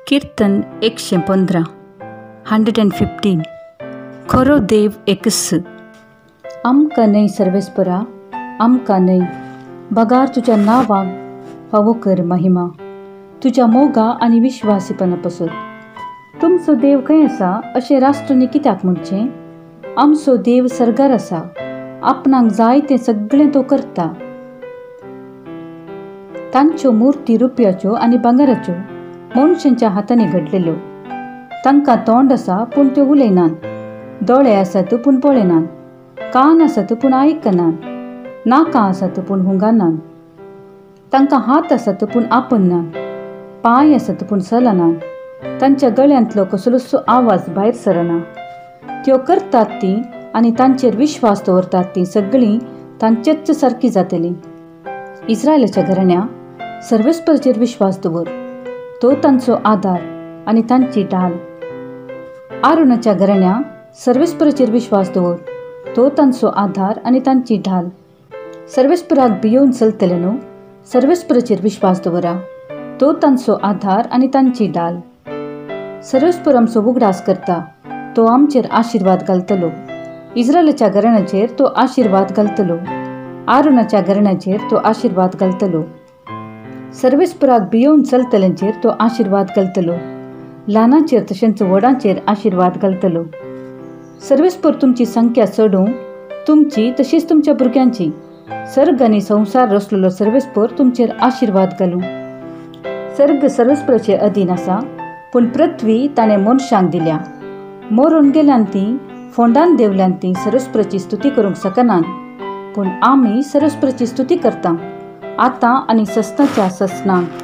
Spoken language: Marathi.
कीर्तन 115 115 खरो देव एकस आमकां न्हय सर्वेस्परा आमकां न्हय बगार तुज्या नांवाक फावो कर महिमा तुज्या मोगा आनी विश्वासीपणा पासून तुमचो देव खंय आसा अशें राष्ट्रांनी कित्याक म्हणचें आमचो देव सर्गार आसा आपणाक जाय तें सगळें तो करता। तांच्यो मुर्ती रुपयाच्यो आनी भांगराच्यो मनशांच्या हातांनी घडलेल्यो तांकां तोंड आसा पूण त्यो उलयनात, दोळे आसात पूण पळयनात, कान आसात पूण आयकनात, नाकां आसात पूण हुंगानात, तांकां हात आसात पूण आपणनात, पांय आसात पूण चलनात, तांच्या गळ्यांतलो कसलोसो आवाज भायर सरना। त्यो करतात ती आनी तांचेर विश्वास दवरतात ती सगळीं तांचेच सारकी जातली। इस्रायलाच्या घराण्या सर्वेस्पराचेर विश्वास दवर, तो तांचो आधार आनी तांची ढाल। आरोनाच्या घराण्या सर्वेस्पराचेर विश्वास दवर, तो तांचो आधार आनी तांची ढाल। सर्वेस्पराक भियोवन चलतले न्हू, सर्वेस्पराचेर विश्वास दवरा, तो तांचो आधार आनी तांची ढाल। सर्वेस्पर आमचो उगडास करता, तो आमचेर आशिर्वाद घालतलो। इस्रायलाच्या घराण्याचेर तो आशिर्वाद घालतलो, आरोनाच्या घराण्याचेर तो आशिर्वाद घालतलो। सर्वेस्पराक भियोवन चलतल्यांचेर तो आशिर्वाद घालतलो, ल्हानांचेर तशेंच व्हडांचेर आशिर्वाद घालतलो। सर्वेस्पर तुमची संख्या चडूं, तुमची तशीच तुमच्या भुरग्यांची, सर्ग आनी संवसार रचलेलो सर्वेस्पर तुमचेर आशिर्वाद घालूं। सर्ग सर्वेस्पराचे अधीन आसा, पूण पृथ्वी ताणें मनशांक दिल्या। मरून गेल्यान ती फोंडान देवल्यान ती सर्वेस्पराची स्तुती करूंक शकनात, पूण आमी सर्वेस्पराची स्तुती करता आतां आनी सस्ताच्या ससनांत।